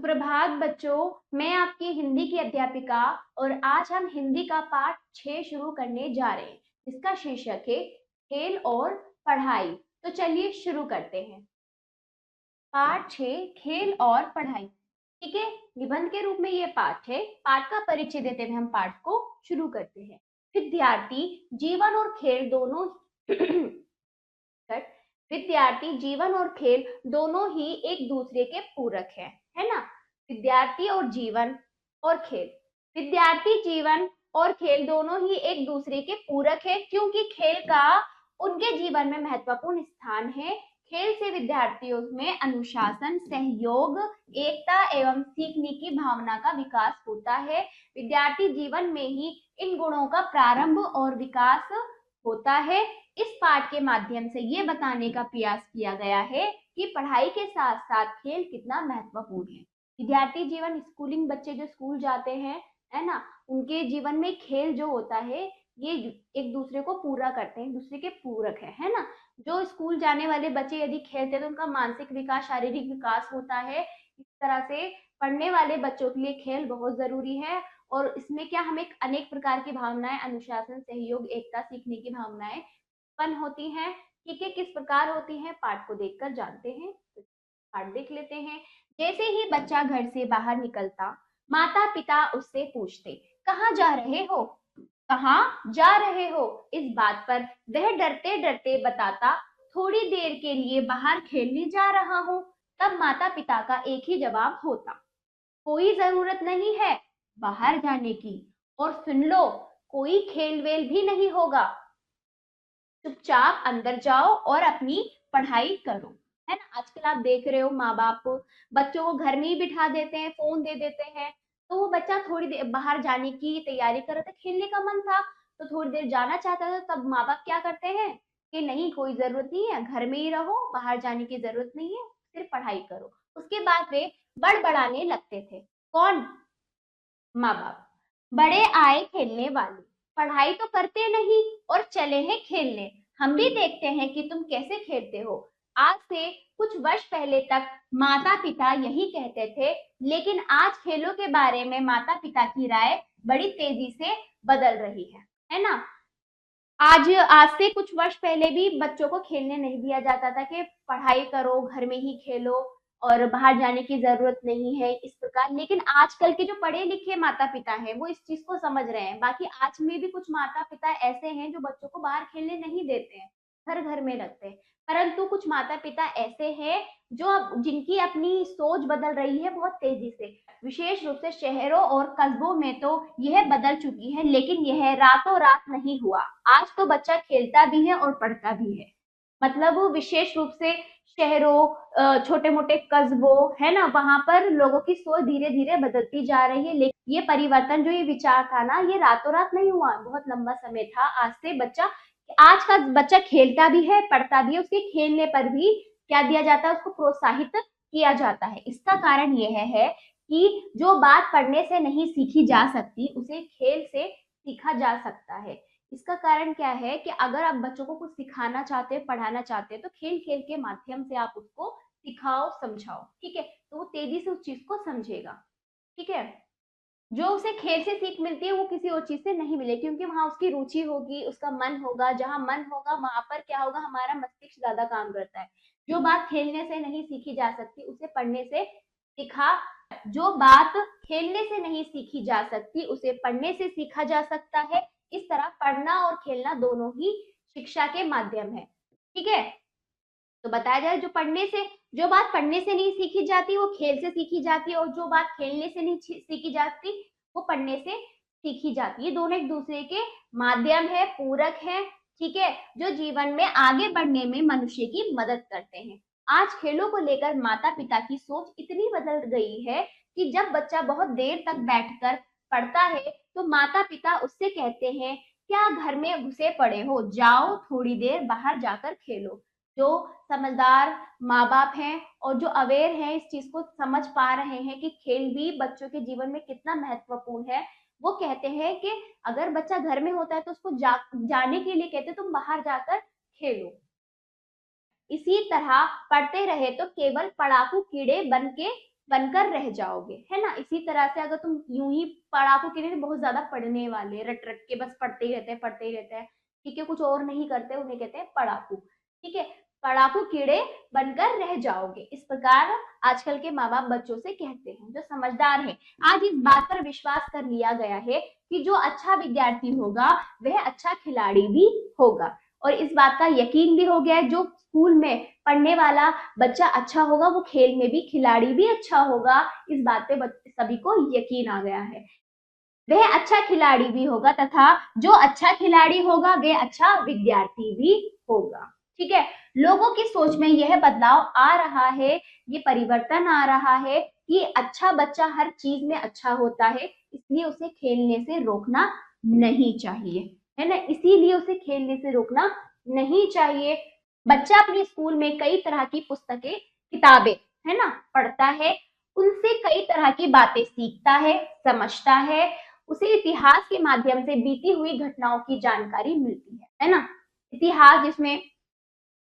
सुप्रभात बच्चों, मैं आपकी हिंदी की अध्यापिका और आज हम हिंदी का पाठ 6 शुरू करने जा रहे हैं। इसका शीर्षक है खेल और पढ़ाई। तो चलिए शुरू करते हैं। पाठ 6 खेल और पढ़ाई। ठीक है, निबंध के रूप में ये पाठ है। पाठ का परिचय देते हुए हम पाठ को शुरू करते हैं। विद्यार्थी जीवन और खेल दोनों विद्यार्थी जीवन और खेल दोनों ही एक दूसरे के पूरक हैं, है ना। विद्यार्थी और जीवन और खेल, विद्यार्थी जीवन और खेल दोनों ही एक दूसरे के पूरक है, क्योंकि खेल का उनके जीवन में महत्वपूर्ण स्थान है। खेल से विद्यार्थियों में अनुशासन, सहयोग, एकता एवं सीखने की भावना का विकास होता है। विद्यार्थी जीवन में ही इन गुणों का प्रारंभ और विकास होता है। इस पाठ के माध्यम से ये बताने का प्रयास किया गया है कि पढ़ाई के साथ साथ खेल कितना महत्वपूर्ण है। विद्यार्थी जीवन, स्कूलिंग बच्चे जो स्कूल जाते हैं, है ना, उनके जीवन में खेल जो होता है ये एक दूसरे को पूरा करते हैं, दूसरे के पूरक है ना। जो स्कूल जाने वाले बच्चे यदि खेलते हैं तो उनका मानसिक विकास, शारीरिक विकास होता है। इस तरह से पढ़ने वाले बच्चों के लिए खेल बहुत जरूरी है। और इसमें क्या, हमें अनेक प्रकार की भावनाएं, अनुशासन, सहयोग, एकता, सीखने की भावनाएं उत्पन्न होती हैं। ठीक है, किस प्रकार होती हैं पाठ को देखकर जानते हैं। तो पाठ देख लेते हैं। जैसे ही बच्चा घर से बाहर निकलता, माता पिता उससे पूछते, कहाँ जा रहे हो, कहाँ जा रहे हो। इस बात पर वह डरते डरते बताता, थोड़ी देर के लिए बाहर खेलने जा रहा हूँ। तब माता पिता का एक ही जवाब होता, कोई जरूरत नहीं है बाहर जाने की, और सुन लो, कोई खेल वेल भी नहीं होगा, चुपचाप अंदर जाओ और अपनी पढ़ाई करो। है ना, आजकल आप देख रहे हो माँ बाप बच्चों को घर में ही बिठा देते हैं, फोन दे देते हैं। तो वो बच्चा थोड़ी देर बाहर जाने की तैयारी कर रहा था, खेलने का मन था, तो थोड़ी देर जाना चाहता था, तब माँ बाप क्या करते हैं कि नहीं, कोई जरूरत नहीं है, घर में ही रहो, बाहर जाने की जरूरत नहीं है, सिर्फ पढ़ाई करो। उसके बाद वे बड़बड़ाने लगते थे। कौन? माँ बाप। बड़े आए खेलने वाले, पढ़ाई तो करते नहीं और चले हैं खेलने। हम भी देखते हैं कि तुम कैसे खेलते हो। आज से कुछ वर्ष पहले तक माता पिता यही कहते थे, लेकिन आज खेलों के बारे में माता पिता की राय बड़ी तेजी से बदल रही है ना। आज आज से कुछ वर्ष पहले भी बच्चों को खेलने नहीं दिया जाता था कि पढ़ाई करो, घर में ही खेलो और बाहर जाने की जरूरत नहीं है, इस प्रकार। लेकिन आजकल के जो पढ़े लिखे माता पिता हैं वो इस चीज को समझ रहे हैं। बाकी आज में भी कुछ माता पिता ऐसे हैं जो बच्चों को बाहर खेलने नहीं देते हैं, घर घर में रखते हैं। परंतु कुछ माता पिता ऐसे हैं जो जिनकी अपनी सोच बदल रही है बहुत तेजी से। विशेष रूप से शहरों और कस्बों में तो यह बदल चुकी है, लेकिन यह रातों रात नहीं हुआ। आज तो बच्चा खेलता भी है और पढ़ता भी है। मतलब विशेष रूप से शहरों, छोटे मोटे कस्बों, है ना, वहां पर लोगों की सोच धीरे धीरे बदलती जा रही है। लेकिन ये परिवर्तन, जो ये विचार था ना, ये रातों रात नहीं हुआ, बहुत लंबा समय था। आज का बच्चा खेलता भी है, पढ़ता भी है, उसके खेलने पर भी क्या दिया जाता है, उसको प्रोत्साहित किया जाता है। इसका कारण यह है कि जो बात पढ़ने से नहीं सीखी जा सकती, उसे खेल से सीखा जा सकता है। इसका कारण क्या है कि अगर आप बच्चों को कुछ सिखाना चाहते हैं, पढ़ाना चाहते हैं, तो खेल खेल के माध्यम से आप उसको सिखाओ, समझाओ। ठीक है, तो वो तेजी से उस चीज को समझेगा। ठीक है, जो उसे खेल से सीख मिलती है वो किसी और चीज से नहीं मिले, क्योंकि वहां उसकी रुचि होगी, उसका मन होगा। जहां मन होगा वहां पर क्या होगा, हमारा मस्तिष्क ज्यादा काम करता है। जो बात खेलने से नहीं सीखी जा सकती, उसे पढ़ने से सीखा जो बात खेलने से नहीं सीखी जा सकती, उसे पढ़ने से सीखा जा सकता है। इस तरह पढ़ना और खेलना दोनों ही शिक्षा के माध्यम है। ठीक है, तो बताया जाए, जो बात पढ़ने से नहीं सीखी जाती वो खेल से सीखी जाती है, और जो बात खेलने से नहीं सीखी जाती वो पढ़ने से सीखी जाती है। ये दोनों एक दूसरे के माध्यम है, पूरक है। ठीक है, जो जीवन में आगे बढ़ने में मनुष्य की मदद करते हैं। आज खेलों को लेकर माता पिता की सोच इतनी बदल गई है कि जब बच्चा बहुत देर तक बैठकर पढ़ता है तो माता पिता उससे कहते हैं, क्या घर में घुसे पड़े हो, जाओ थोड़ी देर बाहर जाकर खेलो। जो समझदार माँ बाप हैं और जो अवेयर हैं, इस चीज को समझ पा रहे हैं कि खेल भी बच्चों के जीवन में कितना महत्वपूर्ण है, वो कहते हैं कि अगर बच्चा घर में होता है तो उसको जाने के लिए कहते, तुम बाहर जाकर खेलो। इसी तरह पढ़ते रहे तो केवल पढ़ाकू कीड़े बन के बनकर रह जाओगे, है ना। इसी तरह से अगर तुम यूं ही पढ़ाकू कीड़े बहुत ज्यादा पढ़ने वाले रट रट के बस पढ़ते ही रहते हैं, पढ़ते ही रहते हैं, ठीक है, कुछ और नहीं करते, उन्हें कहते हैं पढ़ाकू, ठीक है। पढ़ाकू कीड़े बनकर रह जाओगे, इस प्रकार आजकल के माँ बाप बच्चों से कहते हैं। जो समझदार है, आज इस बात पर विश्वास कर लिया गया है कि जो अच्छा विद्यार्थी होगा वह अच्छा खिलाड़ी भी होगा, और इस बात का यकीन भी हो गया है जो स्कूल में पढ़ने वाला बच्चा अच्छा होगा वो खेल में भी खिलाड़ी भी अच्छा होगा। इस बात पे सभी को यकीन आ गया है, वह अच्छा खिलाड़ी भी होगा तथा जो अच्छा खिलाड़ी होगा वह अच्छा विद्यार्थी भी होगा, ठीक है। लोगों की सोच में यह बदलाव आ रहा है, ये परिवर्तन आ रहा है कि अच्छा बच्चा हर चीज में अच्छा होता है, इसलिए उसे खेलने से रोकना नहीं चाहिए, है ना, इसीलिए उसे खेलने से रोकना नहीं चाहिए। बच्चा अपने स्कूल में कई तरह की पुस्तकें, किताबें, है ना, पढ़ता है, उनसे कई तरह की बातें सीखता है, समझता है, उसे इतिहास के माध्यम से बीती हुई घटनाओं की जानकारी मिलती है ना। इतिहास जिसमें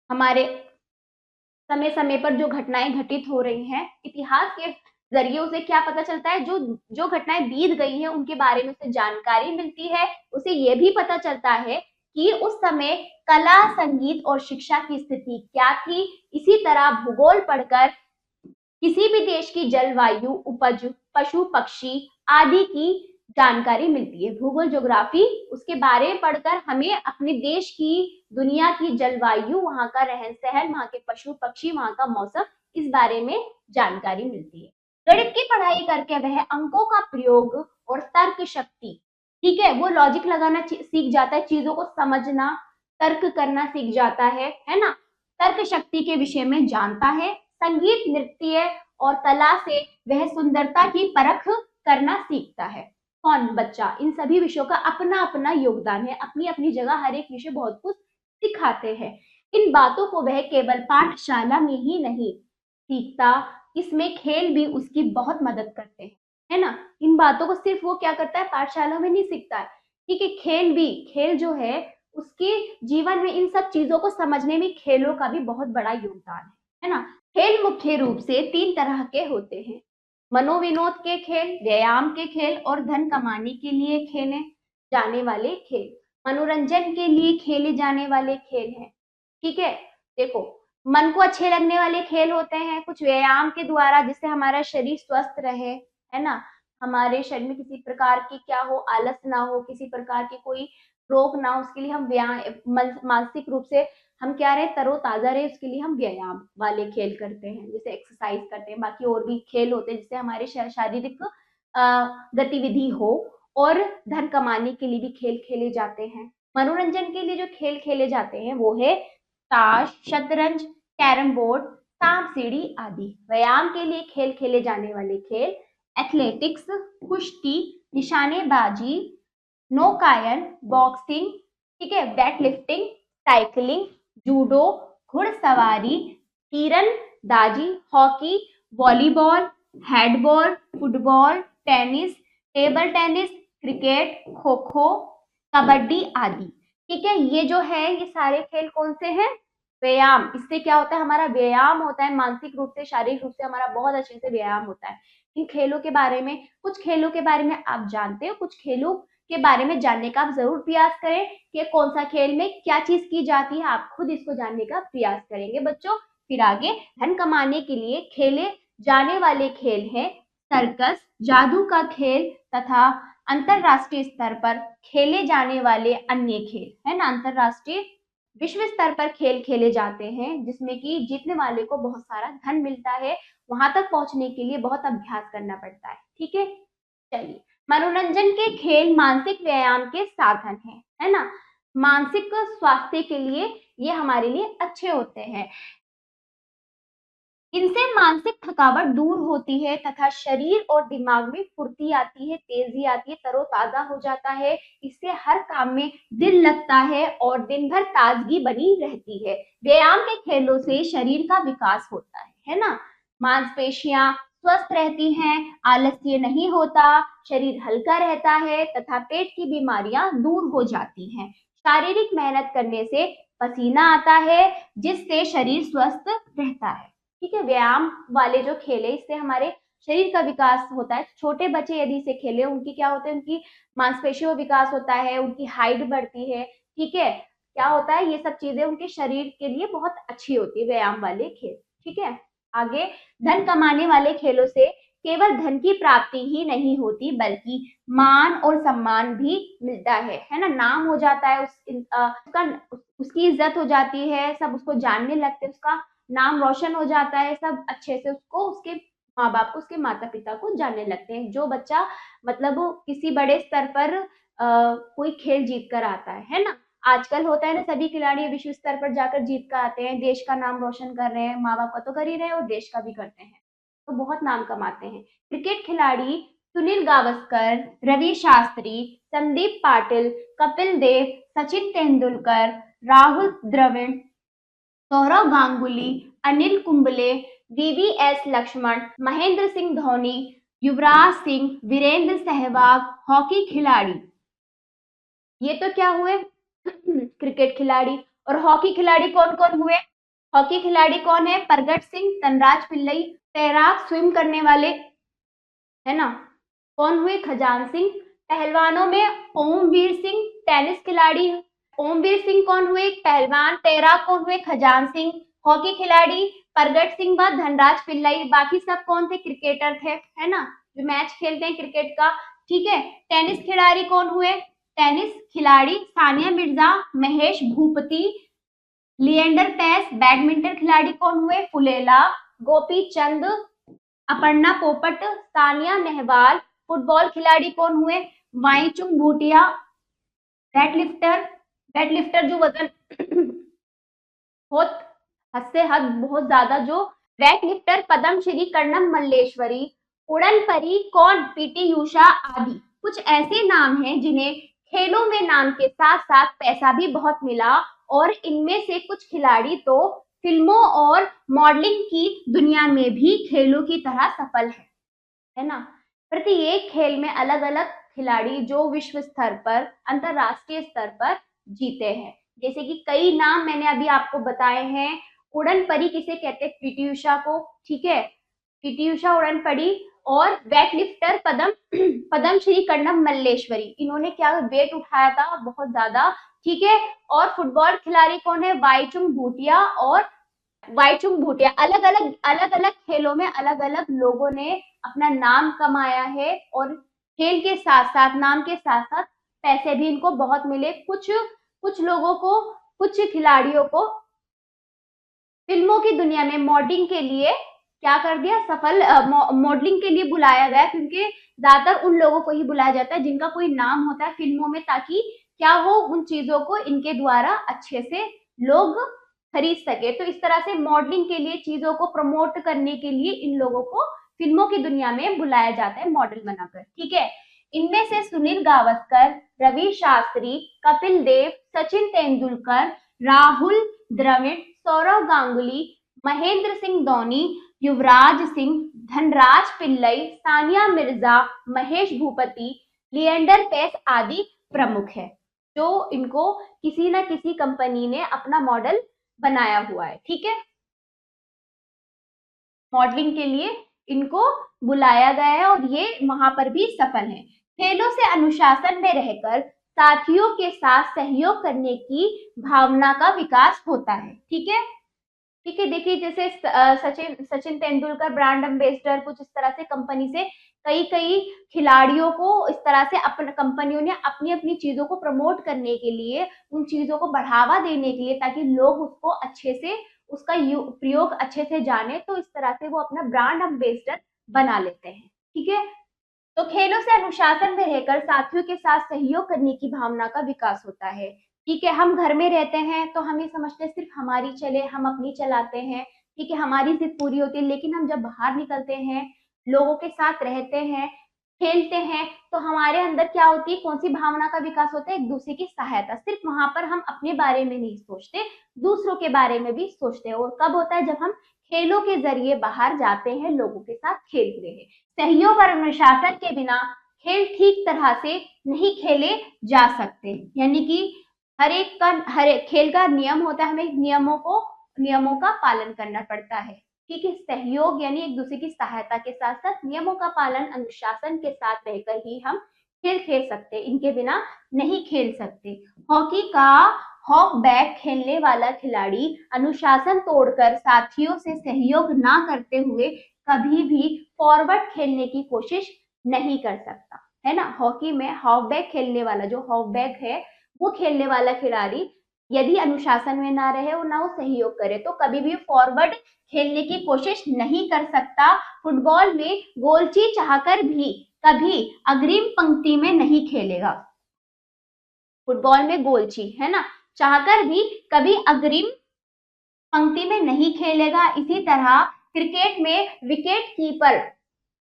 हमारे समय समय पर जो घटनाएं घटित हो रही हैं, इतिहास के जरिए उसे क्या पता चलता है, जो जो घटनाएं बीत गई हैं उनके बारे में उसे जानकारी मिलती है। उसे ये भी पता चलता है कि उस समय कला, संगीत और शिक्षा की स्थिति क्या थी। इसी तरह भूगोल पढ़कर किसी भी देश की जलवायु, उपज, पशु पक्षी आदि की जानकारी मिलती है। भूगोल, ज्योग्राफी, उसके बारे में पढ़कर हमें अपने देश की, दुनिया की जलवायु, वहां का रहन सहन, वहां के पशु पक्षी, वहां का मौसम, इस बारे में जानकारी मिलती है। गणित की पढ़ाई करके वह अंकों का प्रयोग और तर्क शक्ति, ठीक है, वो लॉजिक लगाना सीख जाता है, चीजों को समझना, तर्क करना सीख जाता है ना, तर्क शक्ति के विषय में जानता है। संगीत, नृत्य और कला से वह सुंदरता की परख करना सीखता है। कौन? बच्चा। इन सभी विषयों का अपना अपना योगदान है, अपनी अपनी जगह हर एक विषय बहुत कुछ सिखाते हैं। इन बातों को वह केवल पाठशाला में ही नहीं सीखता, इसमें खेल भी उसकी बहुत मदद करते हैं, है ना। इन बातों को सिर्फ वो क्या करता है, पाठशाला में नहीं सीखता है, ठीक है। खेल भी, खेल जो है उसके जीवन में इन सब चीजों को समझने में खेलों का भी बहुत बड़ा योगदान है ना। खेल मुख्य रूप से 3 तरह के होते हैं, मनोविनोद के खेल, व्यायाम के खेल और धन कमाने के लिए खेले जाने वाले खेल। मनोरंजन के लिए खेले जाने वाले खेल हैं, ठीक है। देखो, मन को अच्छे लगने वाले खेल होते हैं, कुछ व्यायाम के द्वारा जिससे हमारा शरीर स्वस्थ रहे, है ना, हमारे शरीर में किसी प्रकार की क्या हो, आलस ना हो, किसी प्रकार की कोई रोग ना हो, उसके लिए हम व्यायाम, मानसिक रूप से हम क्या रहे, तरोताजा रहे, उसके लिए हम व्यायाम वाले खेल करते हैं, जैसे एक्सरसाइज करते हैं। बाकी और भी खेल होते हैं जिससे हमारे शारीरिक गतिविधि हो, और धन कमाने के लिए भी खेल खेले जाते हैं। मनोरंजन के लिए जो खेल खेले जाते हैं वो है ताश, शतरंज, कैरम बोर्ड, सांप सीढ़ी आदि। व्यायाम के लिए खेल खेले जाने वाले खेल एथलेटिक्स, कुश्ती, निशानेबाजी, नौकायन, बॉक्सिंग, ठीक है, वेट लिफ्टिंग, साइकिलिंग, जूडो, घुड़सवारी, तीरंदाजी, hockey, volleyball, handball, football, tennis, table tennis, cricket, kho kho, kabaddi आदि, ठीक है। ये जो है ये सारे खेल कौन से हैं? व्यायाम। इससे क्या होता है, हमारा व्यायाम होता है, मानसिक रूप से, शारीरिक रूप से हमारा बहुत अच्छे से व्यायाम होता है। इन खेलों के बारे में, कुछ खेलों के बारे में आप जानते हो, कुछ खेलों के बारे में जानने का आप जरूर प्रयास करें कि कौन सा खेल में क्या चीज की जाती है, आप खुद इसको जानने का प्रयास करेंगे बच्चों। फिर आगे धन कमाने के लिए खेले जाने वाले खेल हैं सर्कस, जादू का खेल तथा अंतरराष्ट्रीय स्तर पर खेले जाने वाले अन्य खेल, है ना। अंतरराष्ट्रीय, विश्व स्तर पर खेल खेले जाते हैं जिसमें कि जीतने वाले को बहुत सारा धन मिलता है, वहां तक पहुंचने के लिए बहुत अभ्यास करना पड़ता है, ठीक है। चलिए, मनोरंजन के खेल मानसिक व्यायाम के साधन हैं, है ना, मानसिक स्वास्थ्य के लिए ये हमारे लिए अच्छे होते हैं। इनसे मानसिक थकावट दूर होती है तथा शरीर और दिमाग में फुर्ती आती है, तेजी आती है, तरोताजा हो जाता है। इससे हर काम में दिल लगता है और दिन भर ताजगी बनी रहती है। व्यायाम के खेलों से शरीर का विकास होता है ना, मांसपेशियां स्वस्थ रहती हैं, आलस्य नहीं होता, शरीर हल्का रहता है तथा पेट की बीमारियां दूर हो जाती हैं। शारीरिक मेहनत करने से पसीना आता है जिससे शरीर स्वस्थ रहता है, ठीक है। व्यायाम वाले जो खेल है इससे हमारे शरीर का विकास होता है। छोटे बच्चे यदि इसे खेले, उनकी क्या होता है, उनकी मांसपेशियों का विकास होता है, उनकी हाइट बढ़ती है, ठीक है। क्या होता है, ये सब चीजें उनके शरीर के लिए बहुत अच्छी होती है, व्यायाम वाले खेल, ठीक है। आगे, धन कमाने वाले खेलों से केवल धन की प्राप्ति ही नहीं होती, बल्कि मान और सम्मान भी मिलता है ना। नाम हो जाता है, उसकी इज्जत हो जाती है, सब उसको जानने लगते हैं, उसका नाम रोशन हो जाता है, सब अच्छे से उसको, उसके माँ बाप को, उसके माता पिता को जानने लगते हैं। जो बच्चा मतलब किसी बड़े स्तर पर कोई खेल जीत कर आता है ना। आजकल होता है ना, सभी खिलाड़ी विश्व स्तर पर जाकर जीत कर आते हैं, देश का नाम रोशन कर रहे हैं, माँ बाप का तो कर ही रहे हैं और देश का भी करते हैं, तो बहुत नाम कमाते हैं। क्रिकेट खिलाड़ी सुनील गावस्कर, रवि शास्त्री, संदीप पाटिल, कपिल देव, सचिन तेंदुलकर, राहुल द्रविड़, सौरव गांगुली, अनिल कुंबले, वीवीएस लक्ष्मण, महेंद्र सिंह धोनी, युवराज सिंह, वीरेंद्र सहवाग, हॉकी खिलाड़ी। ये तो क्या हुए क्रिकेट खिलाड़ी। और हॉकी खिलाड़ी कौन कौन हुए? हॉकी खिलाड़ी कौन है? प्रगट सिंह, तनराज पिल्लई, तैराक स्विम करने वाले, है ना, कौन हुए? खजान सिंह। पहलवानों में ओमवीर सिंह, टेनिस खिलाड़ी ओमवीर सिंह कौन हुए? पहलवान। तैराक कौन हुए? खजान सिंह। हॉकी खिलाड़ी प्रगट सिंह व धनराज पिल्लई। बाकी सब कौन थे? क्रिकेटर थे, है ना, जो मैच खेलते हैं क्रिकेट का, ठीक है। टेनिस खिलाड़ी कौन हुए? टेनिस खिलाड़ी सानिया मिर्जा, महेश भूपति, लिएंडर पेस। बैडमिंटन खिलाड़ी कौन हुए? फुलेला, गोपी चंद, अपर्णा पोपट, सानिया नेहवाल। फुटबॉल खिलाड़ी कौन हुए? वाईचुंग भूटिया। वेटलिफ्टर जो वजन बहुत हद से हद बहुत ज्यादा जो वेटलिफ्टर पद्मश्री कर्णम मल्लेश्वरी। उड़न परी कौन? पीटी उषा आदि। कुछ ऐसे नाम हैं जिन्हें खेलों में नाम के साथ साथ पैसा भी बहुत मिला, और इनमें से कुछ खिलाड़ी तो फिल्मों और मॉडलिंग की दुनिया में भी खेलों की तरह सफल है ना। प्रत्येक खेल में अलग अलग खिलाड़ी जो विश्व स्तर पर, अंतरराष्ट्रीय स्तर पर जीते हैं। जैसे कि कई नाम मैंने अभी आपको बताए हैं। उड़न परी किसे कहते हैं? पीटी उषा को, ठीक है, पीटी उषा उड़न परी। और वेटलिफ्टर पद्मश्री कर्णम मल्लेश्वरी, इन्होंने क्या वेट उठाया था? बहुत ज्यादा, ठीक है। और फुटबॉल खिलाड़ी कौन है? वाईचुंग भूटिया। अलग अलग खेलों में अलग अलग लोगों ने अपना नाम कमाया है, और खेल के साथ साथ, नाम के साथ साथ पैसे भी इनको बहुत मिले। कुछ लोगों को, कुछ खिलाड़ियों को फिल्मों की दुनिया में मॉडलिंग के लिए क्या कर दिया? सफल मॉडलिंग के लिए बुलाया गया, क्योंकि ज्यादातर उन लोगों को ही बुलाया जाता है जिनका कोई नाम होता है फिल्मों में, ताकि क्या हो, उन चीजों को इनके द्वारा अच्छे से लोग खरीद सके। तो इस तरह से मॉडलिंग के लिए, चीजों को प्रमोट करने के लिए इन लोगों को फिल्मों की दुनिया में बुलाया जाता है मॉडल बनाकर, ठीक है। इनमें से सुनील गावस्कर, रवि शास्त्री, कपिल देव, सचिन तेंदुलकर, राहुल द्रविड़, सौरव गांगुली, महेंद्र सिंह धोनी, युवराज सिंह, धनराज पिल्लई, सानिया मिर्जा, महेश भूपति, लिएंडर पेस आदि प्रमुख है, जो इनको किसी न किसी कंपनी ने अपना मॉडल बनाया हुआ है, ठीक है। मॉडलिंग के लिए इनको बुलाया गया है और ये वहां पर भी सफल हैं। खेलों से अनुशासन में रहकर साथियों के साथ सहयोग करने की भावना का विकास होता है, ठीक है। ठीक है, देखिए जैसे सचिन तेंदुलकर ब्रांड एम्बेसडर, कुछ इस तरह से कंपनी से कई कई खिलाड़ियों को इस तरह से अपन कंपनियों ने अपनी अपनी चीजों को प्रमोट करने के लिए, उन चीजों को बढ़ावा देने के लिए, ताकि लोग उसको अच्छे से, उसका प्रयोग अच्छे से जाने, तो इस तरह से वो अपना ब्रांड एम्बेसडर बना लेते हैं, ठीक है। तो खेलों से अनुशासन में रहकर साथियों के साथ सहयोग करने की भावना का विकास होता है, ठीक है। हम घर में रहते हैं तो हम ये समझते हैं सिर्फ हमारी चले, हम अपनी चलाते हैं, ठीक है, हमारी जिद पूरी होती है। लेकिन हम जब बाहर निकलते हैं, लोगों के साथ रहते हैं, खेलते हैं, तो हमारे अंदर क्या होती है? कौन सी भावना का विकास होता है? एक दूसरे की सहायता। सिर्फ वहां पर हम अपने बारे में नहीं सोचते, दूसरों के बारे में भी सोचते हैं। और कब होता है? जब हम खेलों के जरिए बाहर जाते हैं, लोगों के साथ खेलते हैं। सहयोग और अनुशासन के बिना खेल ठीक तरह से नहीं खेले जा सकते। यानी कि हर एक खेल का नियम होता है, हमें नियमों का पालन करना पड़ता है। ठीक है, सहयोग यानी एक दूसरे की सहायता के साथ साथ नियमों का पालन अनुशासन के साथ रहकर ही हम खेल खेल सकते, इनके बिना नहीं खेल सकते। हॉकी का हॉक बैग खेलने वाला खिलाड़ी अनुशासन तोड़कर साथियों से सहयोग ना करते हुए कभी भी फॉरवर्ड खेलने की कोशिश नहीं कर सकता, है ना। हॉकी में हॉक बैग खेलने वाला, जो हॉक बैग है वो खेलने वाला खिलाड़ी यदि अनुशासन में ना रहे और ना वो सहयोग करे तो कभी भी फॉरवर्ड खेलने की कोशिश नहीं कर सकता। फुटबॉल में गोलची चाहकर भी कभी अग्रिम पंक्ति में नहीं खेलेगा। फुटबॉल में गोलची, है ना, चाहकर भी कभी अग्रिम पंक्ति में नहीं खेलेगा। इसी तरह क्रिकेट में विकेट कीपर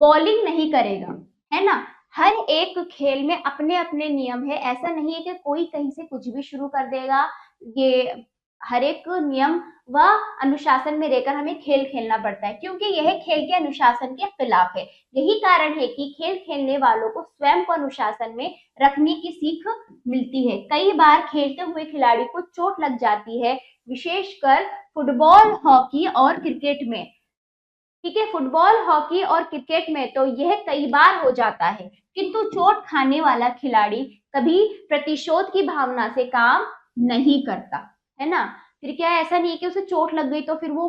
बॉलिंग नहीं करेगा, है ना। हर एक खेल में अपने अपने नियम है, ऐसा नहीं है कि कोई कहीं से कुछ भी शुरू कर देगा। ये हर एक नियम व अनुशासन में रहकर हमें खेल खेलना पड़ता है, क्योंकि यह खेल के अनुशासन के खिलाफ है। यही कारण है कि खेल खेलने वालों को स्वयं को अनुशासन में रखने की सीख मिलती है। कई बार खेलते हुए खिलाड़ी को चोट लग जाती है, विशेषकर फुटबॉल, हॉकी और क्रिकेट में। ठीक है, फुटबॉल, हॉकी और क्रिकेट में तो यह कई बार हो जाता है, किंतु चोट खाने वाला खिलाड़ी कभी प्रतिशोध की भावना से काम नहीं करता, है ना। फिर क्या है, ऐसा नहीं है कि उसे चोट लग गई तो फिर वो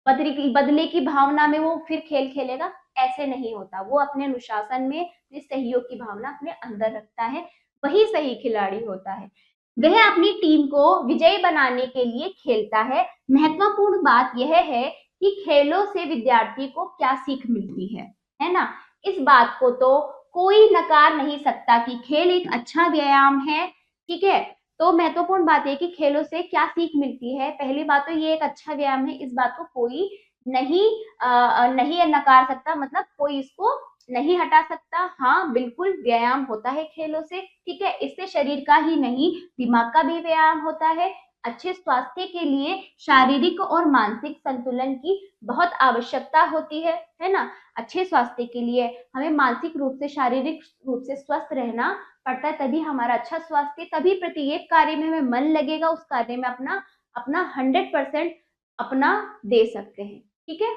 बदले की भावना में वो फिर खेल खेलेगा, ऐसे नहीं होता। वो अपने अनुशासन में सहयोग की भावना अपने अंदर रखता है, वही सही खिलाड़ी होता है। वह अपनी टीम को विजयी बनाने के लिए खेलता है। महत्वपूर्ण बात यह है कि खेलों से विद्यार्थी को क्या सीख मिलती है ना। इस बात को तो कोई नकार नहीं सकता कि खेल एक अच्छा व्यायाम है। ठीक है, तो महत्वपूर्ण बात है कि खेलों से क्या सीख मिलती है। पहली बात तो ये एक अच्छा व्यायाम है, इस बात को कोई नहीं नकार सकता, मतलब कोई इसको नहीं हटा सकता। हाँ, बिल्कुल व्यायाम होता है खेलों से। ठीक है, इससे शरीर का ही नहीं दिमाग का भी व्यायाम होता है। अच्छे स्वास्थ्य के लिए शारीरिक और मानसिक संतुलन की बहुत आवश्यकता होती है ना। अच्छे स्वास्थ्य के लिए हमें मानसिक रूप से, शारीरिक रूप से स्वस्थ रहना पड़ता है, तभी हमारा अच्छा स्वास्थ्य, तभी प्रत्येक कार्य में हमें मन लगेगा, उस कार्य में अपना अपना 100% अपना दे सकते हैं। ठीक है,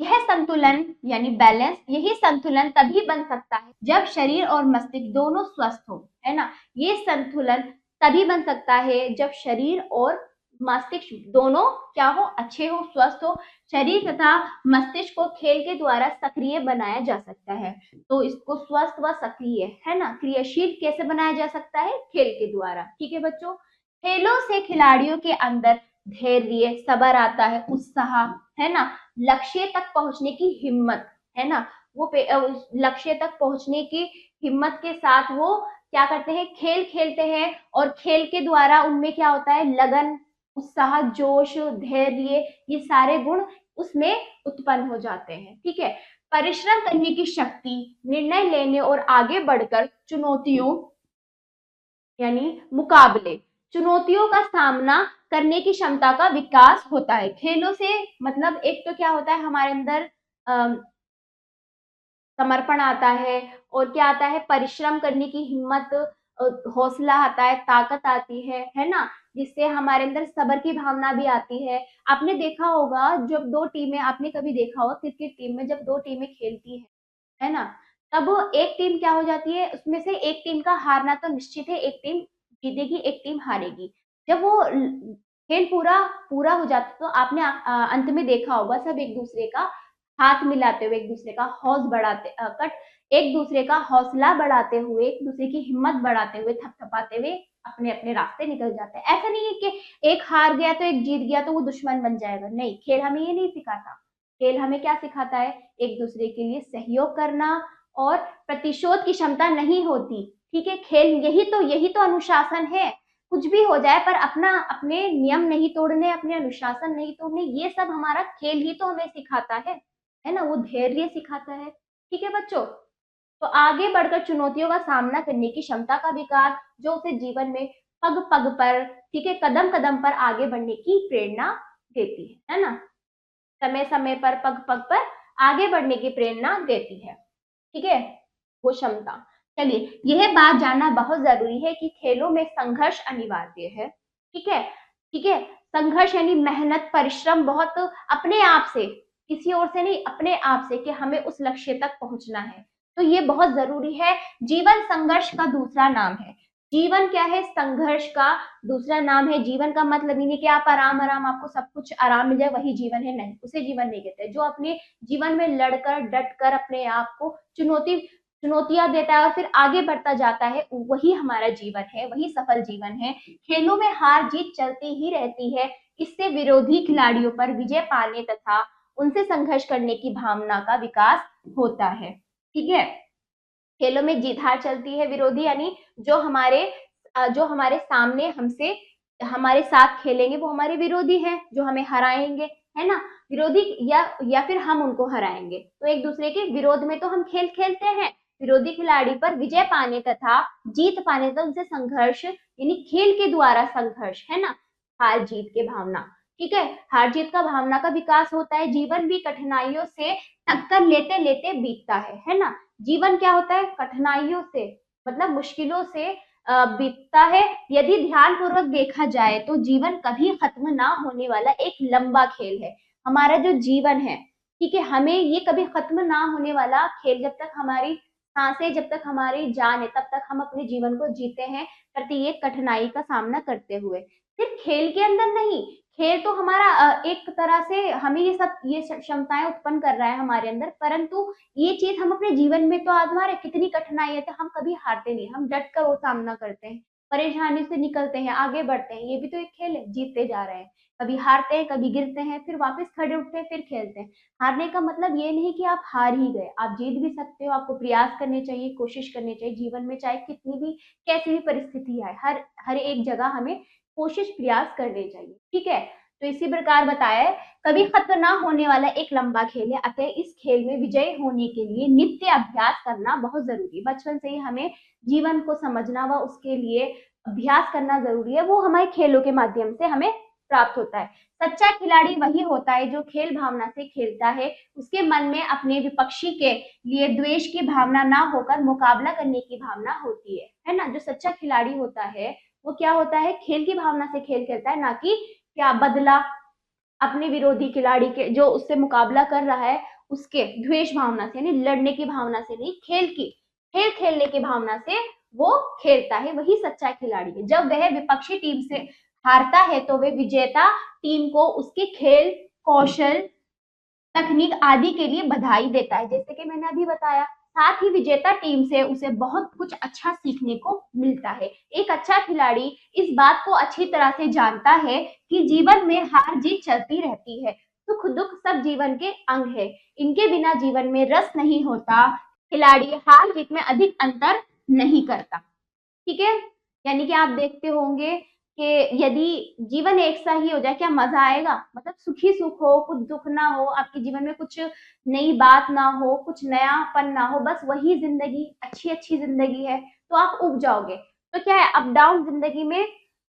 यह संतुलन यानी बैलेंस, यही संतुलन तभी बन सकता है जब शरीर और मस्तिष्क दोनों स्वस्थ हो, है ना। ये संतुलन तभी बन सकता है जब शरीर और मस्तिष्क दोनों क्या हो, अच्छे हो, स्वस्थ हो। शरीर तथा मस्तिष्क को खेल के द्वारा सक्रिय बनाया जा सकता है। तो इसको स्वस्थ व सक्रिय, है ना, क्रियाशील कैसे बनाया जा सकता है, खेल के द्वारा। ठीक है बच्चों, खेलों से खिलाड़ियों के अंदर धैर्य, सब्र आता है, उत्साह, है ना, लक्ष्य तक पहुंचने की हिम्मत, है ना। वो लक्ष्य तक पहुंचने की हिम्मत के साथ वो क्या करते हैं, खेल खेलते हैं, और खेल के द्वारा उनमें क्या होता है, लगन, उत्साह, जोश, धैर्य, ये सारे गुण उसमें उत्पन्न हो जाते हैं। ठीक है, परिश्रम करने की शक्ति, निर्णय लेने और आगे बढ़कर चुनौतियों यानी मुकाबले, चुनौतियों का सामना करने की क्षमता का विकास होता है। खेलों से मतलब एक तो क्या होता है, हमारे अंदर समर्पण आता है, और क्या आता है, परिश्रम करने की हिम्मत, हौसला आता है, ताकत आती है ना, जिससे हमारे अंदर सब्र की भावना भी आती है। आपने देखा होगा जब दो टीमें, आपने कभी देखा होगा क्रिकेट टीम में जब दो टीमें खेलती है ना, तब एक टीम क्या हो जाती है, उसमें से एक टीम का हारना तो निश्चित है, एक टीम जीतेगी, एक टीम हारेगी। जब वो खेल पूरा पूरा हो जाता है तो आपने अंत में देखा होगा सब एक दूसरे का हाथ मिलाते हुए, एक दूसरे का एक दूसरे का हौसला बढ़ाते हुए, एक दूसरे की हिम्मत बढ़ाते हुए, थपथपाते हुए अपने अपने रास्ते निकल जाते हैं। ऐसा नहीं है कि एक हार गया तो एक जीत गया तो वो दुश्मन बन जाएगा, नहीं, खेल हमें ये नहीं सिखाता। खेल हमें क्या सिखाता है, एक दूसरे के लिए सहयोग करना, और प्रतिशोध की क्षमता नहीं होती। ठीक है, खेल यही तो अनुशासन है। कुछ भी हो जाए पर अपना अपने नियम नहीं तोड़ने, अपने अनुशासन नहीं तोड़ने, ये सब हमारा खेल ही तो हमें सिखाता है ना, वो धैर्य सिखाता है। ठीक है बच्चों, तो आगे बढ़कर चुनौतियों का सामना करने की क्षमता का विकास, जो उसे जीवन में पग पग पर, ठीक है, कदम कदम पर आगे बढ़ने की प्रेरणा देती है ना, समय समय पर, पग पग पर आगे बढ़ने की प्रेरणा देती है। ठीक है, वो क्षमता। चलिए, यह बात जानना बहुत जरूरी है कि खेलों में संघर्ष अनिवार्य है। ठीक है, ठीक है, संघर्ष यानी मेहनत, परिश्रम बहुत अपने आप से, किसी और से नहीं, अपने आप से, कि हमें उस लक्ष्य तक पहुंचना है। तो ये बहुत जरूरी है। जीवन संघर्ष का दूसरा नाम है। जीवन क्या है? संघर्ष का दूसरा नाम है। जीवन का मतलब ही नहीं कि आप आराम आराम, आपको सब कुछ आराम मिल जाए वही जीवन है, नहीं, उसे जीवन नहीं कहते। जो अपने जीवन में लड़कर डटकर अपने आप को चुनौतियां देता है और फिर आगे बढ़ता जाता है, वही हमारा जीवन है, वही सफल जीवन है। खेलों में हार जीत चलती ही रहती है। इससे विरोधी खिलाड़ियों पर विजय पाने तथा उनसे संघर्ष करने की भावना का विकास होता है। ठीक है, खेलों में जीत हार चलती है। विरोधी यानी जो हमारे सामने हमसे हमारे साथ खेलेंगे वो हमारे विरोधी हैं, जो हमें हराएंगे, है ना। विरोधी या फिर हम उनको हराएंगे, तो एक दूसरे के विरोध में तो हम खेल खेलते हैं। विरोधी खिलाड़ी पर विजय पाने तथा जीत पाने तक उनसे संघर्ष यानी खेल के द्वारा संघर्ष, है ना, हार जीत के भावना। ठीक है, हार जीत का भावना का विकास होता है। जीवन भी कठिनाइयों से टक्कर लेते लेते बीतता है ना। जीवन क्या होता है? कठिनाइयों से, मतलब मुश्किलों से बीतता है। यदि ध्यान पूर्वक देखा जाए तो जीवन कभी खत्म ना होने वाला एक लंबा खेल है। हमारा जो जीवन है, ठीक है, हमें ये कभी खत्म ना होने वाला खेल, जब तक हमारी सांसें, जब तक हमारी जान है, तब तक हम अपने जीवन को जीते हैं, प्रत्येक कठिनाई का सामना करते हुए। सिर्फ खेल के अंदर नहीं, खेल तो हमारा एक तरह से हमें ये क्षमताएं उत्पन्न कर रहा है हमारे अंदर, परंतु ये चीज हम अपने जीवन में तो आजमा रहे। कितनी कठिनाई है तो हम कभी हारते नहीं, हम डट कर वो सामना करते हैं, परेशानी से निकलते हैं, आगे बढ़ते हैं। ये भी तो एक खेल है, जीतते जा रहे हैं। कभी हारते हैं, कभी गिरते हैं, फिर वापस खड़े उठते हैं, फिर खेलते हैं। हारने का मतलब ये नहीं कि आप हार ही गए, आप जीत भी सकते हो। आपको प्रयास करने चाहिए, कोशिश करनी चाहिए जीवन में, चाहे कितनी भी कैसी भी परिस्थिति आए, हर एक जगह हमें कोशिश प्रयास करने चाहिए। ठीक है, तो इसी प्रकार बताया है, कभी खत्म ना होने वाला एक लंबा खेल है। अतः इस खेल में विजयी होने के लिए नित्य अभ्यास करना बहुत जरूरी है। बचपन से ही हमें जीवन को समझना व उसके लिए अभ्यास करना जरूरी है। वो हमारे खेलों के माध्यम से हमें प्राप्त होता है। सच्चा खिलाड़ी वही होता है जो खेल भावना से खेलता है। उसके मन में अपने विपक्षी के लिए द्वेष की भावना ना होकर मुकाबला करने की भावना होती है ना। जो सच्चा खिलाड़ी होता है वो क्या होता है? खेल की भावना से खेल खेलता है, ना कि क्या बदला अपने विरोधी खिलाड़ी के, जो उससे मुकाबला कर रहा है, उसके द्वेष भावना से, यानी लड़ने की भावना से नहीं, खेल खेलने की भावना से वो खेलता है। वही सच्चा खिलाड़ी है। जब वह विपक्षी टीम से हारता है तो वह विजेता टीम को उसके खेल कौशल, तकनीक आदि के लिए बधाई देता है, जैसे कि मैंने अभी बताया। साथ ही विजेता टीम से उसे बहुत कुछ अच्छा सीखने को मिलता है। एक अच्छा खिलाड़ी इस बात को अच्छी तरह से जानता है कि जीवन में हार जीत चलती रहती है। सुख दुख सब जीवन के अंग है, इनके बिना जीवन में रस नहीं होता। खिलाड़ी हार जीत में अधिक अंतर नहीं करता। ठीक है, यानी कि आप देखते होंगे कि यदि जीवन एक सा ही हो जाए, क्या मजा आएगा? मतलब सुखी सुख हो, कुछ दुख ना हो, आपके जीवन में कुछ नई बात ना हो, कुछ नयापन ना हो, बस वही जिंदगी, अच्छी अच्छी जिंदगी है, तो आप उब जाओगे। तो क्या है, अप डाउन जिंदगी में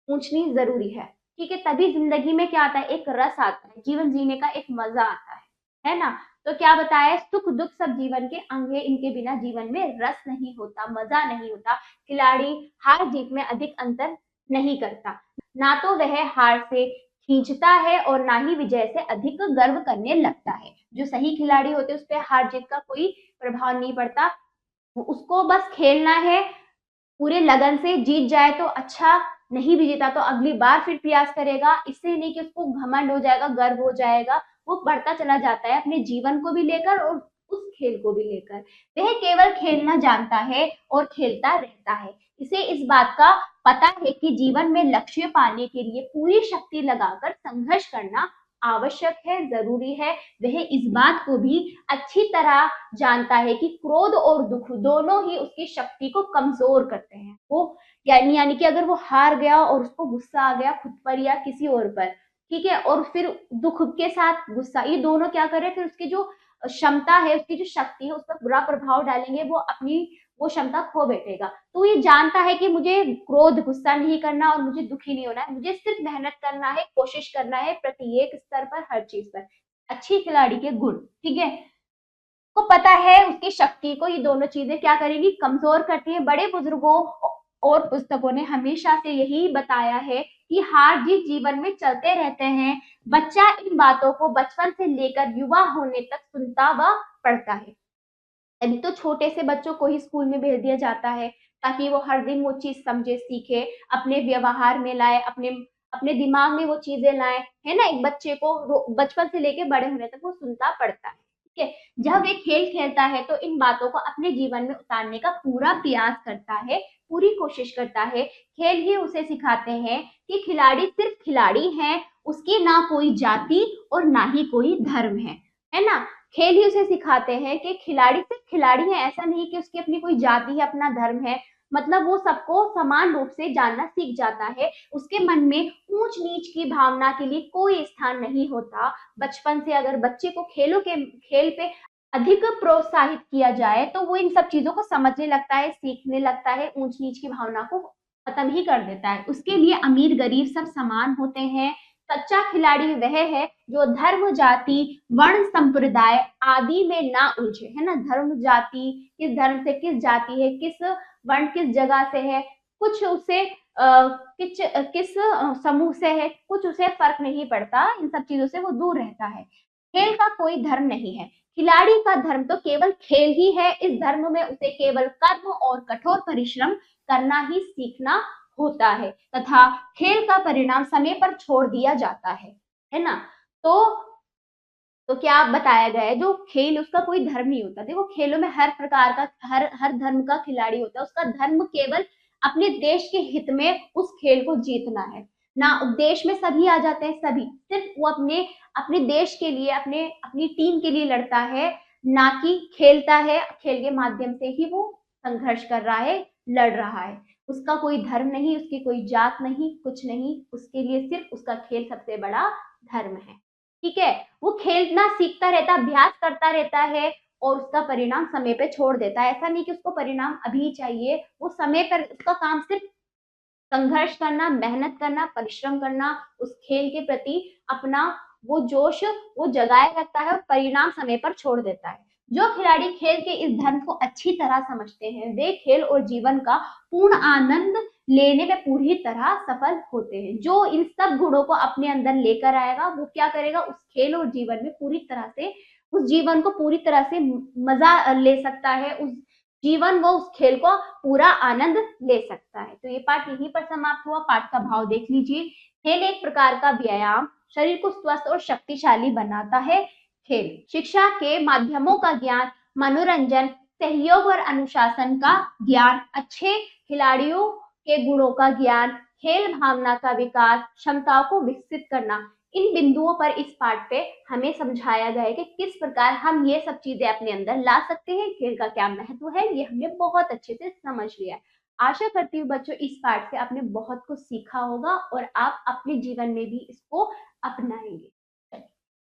ऊंच नीच जरूरी है। ठीक है, तभी जिंदगी में क्या आता है? एक रस आता है, जीवन जीने का एक मजा आता है ना। तो क्या बताया? सुख दुख सब जीवन के अंग है, इनके बिना जीवन में रस नहीं होता, मजा नहीं होता। खिलाड़ी हार जीत में अधिक अंतर नहीं करता, ना तो वह हार से खींचता है और ना ही विजय से अधिक गर्व करने लगता है। जो सही खिलाड़ी होते हैं उस पर हार जीत का कोई प्रभाव नहीं पड़ता, उसको बस खेलना है पूरे लगन से। जीत जाए तो अच्छा, नहीं भी जीता तो अगली बार फिर प्रयास करेगा। इससे नहीं कि उसको घमंड हो जाएगा, गर्व हो जाएगा, वो बढ़ता चला जाता है अपने जीवन को भी लेकर और उस खेल को भी लेकर। वह केवल खेलना जानता है और खेलता रहता है। इसे इस बात का पता है कि जीवन में लक्ष्य पाने के लिए पूरी शक्ति लगाकर संघर्ष करना आवश्यक है, जरूरी है। वह इस बात को भी अच्छी तरह जानता है कि क्रोध और दुख दोनों ही उसकी शक्ति को कमजोर करते हैं। वो यानी कि अगर वो हार गया और उसको गुस्सा आ गया खुद पर या किसी और पर, ठीक है, और फिर दुख के साथ गुस्सा, ये दोनों क्या कर रहे हैं? फिर उसकी जो क्षमता है, उसकी जो शक्ति है, उस पर बुरा प्रभाव डालेंगे। वो अपनी वो क्षमता खो बैठेगा। तो ये जानता है कि मुझे क्रोध गुस्सा नहीं करना और मुझे दुखी नहीं होना है, मुझे सिर्फ मेहनत करना है, कोशिश करना है प्रत्येक स्तर पर, हर चीज पर। अच्छी खिलाड़ी के गुण, ठीक है, को पता है उसकी शक्ति को ये दोनों चीजें क्या करेगी? कमजोर करती है। बड़े बुजुर्गों और पुस्तकों ने हमेशा से यही बताया है कि हार जीत जीवन में चलते रहते हैं। बच्चा इन बातों को बचपन से लेकर युवा होने तक सुनता व पढ़ता है। अभी तो छोटे से बच्चों को ही स्कूल में भेज दिया जाता है ताकि वो हर दिन वो चीज समझे, सीखे, अपने व्यवहार में लाए, अपने अपने दिमाग में वो चीजें लाए, है ना। एक बच्चे को बचपन से लेके बड़े होने तक वो सुनता पढ़ता है, ठीक है। जब वे खेल खेलता है तो इन बातों को अपने जीवन में उतारने का पूरा प्रयास करता है, पूरी कोशिश करता है। खेल ही उसे सिखाते हैं कि खिलाड़ी सिर्फ खिलाड़ी हैं, उसकी ना कोई जाति और ना ही कोई धर्म है ना। खेल ही उसे सिखाते हैं कि खिलाड़ी सिर्फ खिलाड़ी है, ऐसा नहीं कि उसकी अपनी कोई जाति है, अपना धर्म है। मतलब वो सबको समान रूप से जानना सीख जाता है। उसके मन में ऊंच नीच की भावना के लिए कोई स्थान नहीं होता। बचपन से अगर बच्चे को खेल पे अधिक प्रोत्साहित किया जाए तो वो इन सब चीजों को समझने लगता है, सीखने लगता है, ऊंच नीच की भावना को खत्म ही कर देता है। उसके लिए अमीर गरीब सब समान होते हैं। सच्चा खिलाड़ी वह है जो धर्म जाति वर्ण संप्रदाय आदि में ना उलझे, है ना। धर्म जाति, किस धर्म से किस जाति है, किस वर्ण किस जगह से है, कुछ उसे किस समूह से है, कुछ उसे फर्क नहीं पड़ता। इन सब चीजों से वो दूर रहता है। खेल का कोई धर्म नहीं है। खिलाड़ी का धर्म तो केवल खेल ही है। इस धर्म में उसे केवल कर्म और कठोर परिश्रम करना ही सीखना होता है तथा खेल का परिणाम समय पर छोड़ दिया जाता है ना। तो क्या बताया गया है, जो खेल उसका कोई धर्म नहीं होता। देखो खेलों में हर प्रकार का हर धर्म का खिलाड़ी होता है। उसका धर्म केवल अपने देश के हित में उस खेल को जीतना है ना। देश में सभी आ जाते हैं, सभी सिर्फ वो अपने अपने देश के लिए, अपनी टीम के लिए लड़ता है, ना कि खेलता है। खेल के माध्यम से ही वो संघर्ष कर रहा है, लड़ रहा है। उसका कोई धर्म नहीं, उसकी कोई जात नहीं, कुछ नहीं। उसके लिए सिर्फ उसका खेल सबसे बड़ा धर्म है, ठीक है। वो खेलना सीखता रहता, अभ्यास करता रहता है और उसका परिणाम समय पे छोड़ देता है। ऐसा नहीं कि उसको परिणाम अभी चाहिए, वो समय पर उसका काम सिर्फ संघर्ष करना, मेहनत करना, परिश्रम करना, उस खेल के प्रति अपना वो जोश वो जगाए रखता है और परिणाम समय पर छोड़ देता है। जो खिलाड़ी खेल के इस धर्म को अच्छी तरह समझते हैं वे खेल और जीवन का पूर्ण आनंद लेने में पूरी तरह सफल होते हैं। जो इन सब गुणों को अपने अंदर लेकर आएगा वो क्या करेगा, उस खेल और जीवन में पूरी तरह से उस जीवन को पूरी तरह से मजा ले सकता है। उस जीवन वो उस खेल को पूरा आनंद ले सकता है। तो ये पाठ यहीं पर समाप्त हुआ। पाठ का भाव देख लीजिए। खेल एक प्रकार का व्यायाम, शरीर को स्वस्थ और शक्तिशाली बनाता है। खेल शिक्षा के माध्यमों का ज्ञान, मनोरंजन, सहयोग और अनुशासन का ज्ञान, अच्छे खिलाड़ियों के गुणों का ज्ञान, खेल भावना का विकास, क्षमताओं को विकसित करना। इन बिंदुओं पर इस पाठ पे हमें समझाया गया है कि किस प्रकार हम ये सब चीजें अपने अंदर ला सकते हैं, खेल का क्या महत्व है, ये हमने बहुत अच्छे से समझ लिया है। आशा करती हूँ बच्चों इस पाठ से आपने बहुत कुछ सीखा होगा और आप अपने जीवन में भी इसको अपनाएंगे।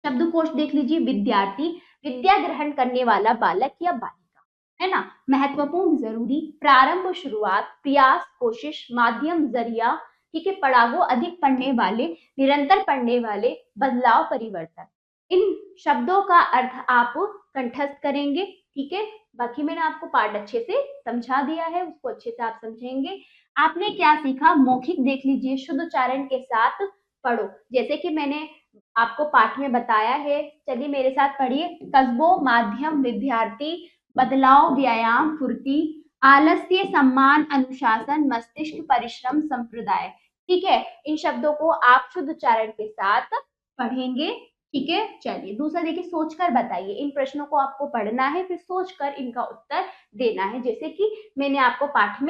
शब्दकोश देख लीजिए। विद्यार्थी, विद्या ग्रहण करने वाला बालक या बालिका, है ना। महत्वपूर्ण, जरूरी, प्रारंभ, शुरुआत, प्रयास, कोशिश, माध्यम, जरिया, ठीक है। पड़ावो, अधिक पढ़ने वाले, निरंतर पढ़ने वाले, बदलाव, परिवर्तन। इन शब्दों का अर्थ आप कंठस्थ करेंगे, ठीक है। बाकी मैंने आपको पाठ अच्छे से समझा दिया है, उसको अच्छे से आप समझेंगे। आपने क्या सीखा, मौखिक देख लीजिए। शुद्ध उच्चारण के साथ पढ़ो, जैसे कि मैंने आपको पाठ में बताया है। चलिए मेरे साथ पढ़िए। कस्बों, माध्यम, विद्यार्थी, बदलाव, व्यायाम, फुर्ती, आलस्य, सम्मान, अनुशासन, मस्तिष्क, परिश्रम, संप्रदाय, ठीक है। इन शब्दों को आप शुद्ध उच्चारण के साथ पढ़ेंगे, ठीक है। चलिए दूसरा देखिए, सोचकर बताइए। इन प्रश्नों को आपको पढ़ना है, फिर सोचकर इनका उत्तर देना है। जैसे कि मैंने आपको पाठ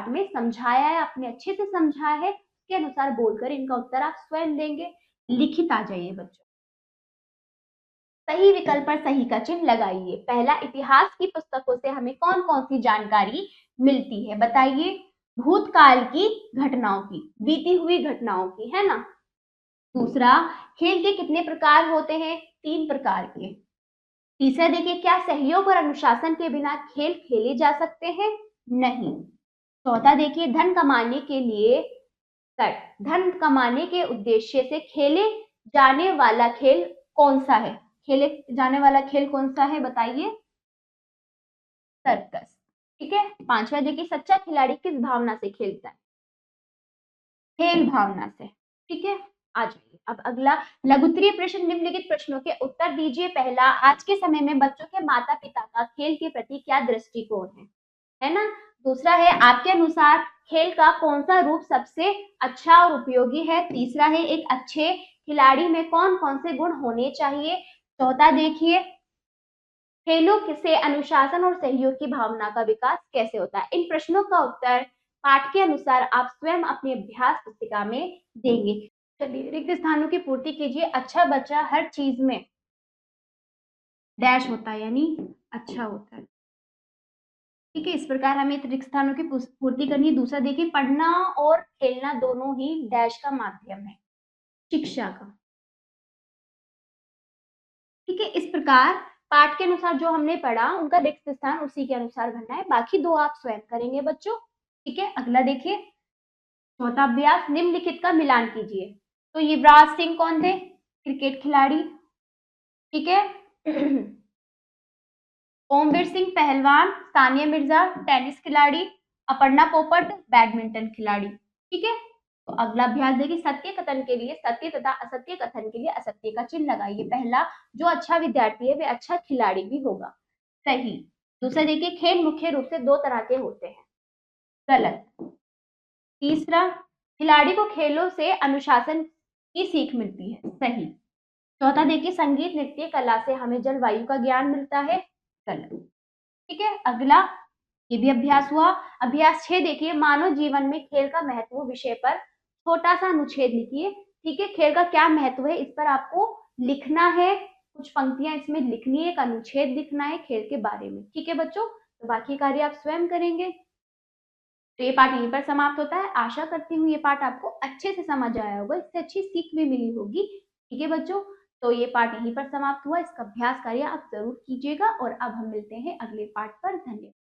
में समझाया है, आपने अच्छे से समझा है, के अनुसार बोलकर इनका उत्तर आप स्वयं देंगे। लिखित आ जाइए बच्चों। सही विकल्प पर सही का चिन्ह लगाइए। पहला, इतिहास की पुस्तकों से हमें कौन कौन सी जानकारी मिलती है, बताइए। भूतकाल की घटनाओं की, बीती हुई घटनाओं की, है ना। दूसरा, खेल के कितने प्रकार होते हैं, 3 प्रकार के। तीसरा देखिए, क्या सहयोग और अनुशासन के बिना खेल खेले जा सकते हैं, नहीं। चौथा देखिए, धन कमाने के उद्देश्य से खेले जाने वाला खेल कौन सा है, खेले जाने वाला खेल कौन सा है, बताइए। सर्कस, ठीक है। पांचवा देखिए, सच्चा खिलाड़ी किस भावना से खेलता है, खेल भावना से। ठीक है, आ जाइए अब अगला लघुत्तरीय प्रश्न, निम्नलिखित प्रश्नों के उत्तर दीजिए। पहला, आज के समय में बच्चों के माता पिता का खेल के प्रति क्या दृष्टिकोण है ना। दूसरा है, आपके अनुसार खेल का कौन सा रूप सबसे अच्छा और उपयोगी है। तीसरा है, एक अच्छे खिलाड़ी में कौन कौन से गुण होने चाहिए। चौथा देखिए, खेलों से अनुशासन और सहयोग की भावना का विकास कैसे होता है। इन प्रश्नों का उत्तर पाठ के अनुसार आप स्वयं अपनी अभ्यास पुस्तिका में देंगे। चलिए, रिक्त स्थानों की पूर्ति कीजिए। अच्छा बच्चा हर चीज में डैश होता है, यानी अच्छा होता है। ठीक है, इस प्रकार हमें रिक्त स्थानों की पूर्ति करनी है। दूसरा देखिए, पढ़ना और खेलना दोनों ही डैश का माध्यम है, शिक्षा का। ठीक है, इस प्रकार पाठ के अनुसार जो हमने पढ़ा उनका रिक्त स्थान उसी के अनुसार भरना है, बाकी दो आप स्वयं करेंगे बच्चों। ठीक है, अगला देखिए, चौथा अभ्यास, निम्नलिखित का मिलान कीजिए। तो युवराज सिंह कौन थे, क्रिकेट खिलाड़ी। ठीक है ओमवीर सिंह पहलवान, सानिया मिर्जा टेनिस खिलाड़ी, अपर्णा पोपट बैडमिंटन खिलाड़ी। ठीक है, तो अगला अभ्यास देखिए, सत्य कथन के लिए सत्य तथा असत्य कथन के लिए असत्य का चिन्ह लगाइए। पहला, जो अच्छा विद्यार्थी है वे अच्छा खिलाड़ी भी होगा, सही। दूसरा देखिए, खेल मुख्य रूप से दो तरह के होते हैं, गलत। तीसरा, खिलाड़ी को खेलों से अनुशासन की सीख मिलती है, सही। चौथा देखिए, संगीत नृत्य कला से हमें जलवायु का ज्ञान मिलता है, गलत। ठीक है, अगला ये भी अभ्यास हुआ। अभ्यास 6 देखिए, मानव जीवन में खेल का महत्व विषय पर छोटा सा अनुच्छेद लिखिए। ठीक है, खेल का क्या महत्व है इस पर आपको लिखना है, कुछ पंक्तियां इसमें लिखनी है, एक अनुच्छेद लिखना है खेल के बारे में। ठीक है बच्चों, तो बाकी कार्य आप स्वयं करेंगे। तो ये पाठ यहीं पर समाप्त होता है। आशा करती हूँ ये पाठ आपको अच्छे से समझ आया होगा, इससे अच्छी सीख भी मिली होगी। ठीक है बच्चों, तो ये पाठ यहीं पर समाप्त हुआ। इसका अभ्यास कार्य आप जरूर कीजिएगा और अब हम मिलते हैं अगले पाठ पर। धन्यवाद।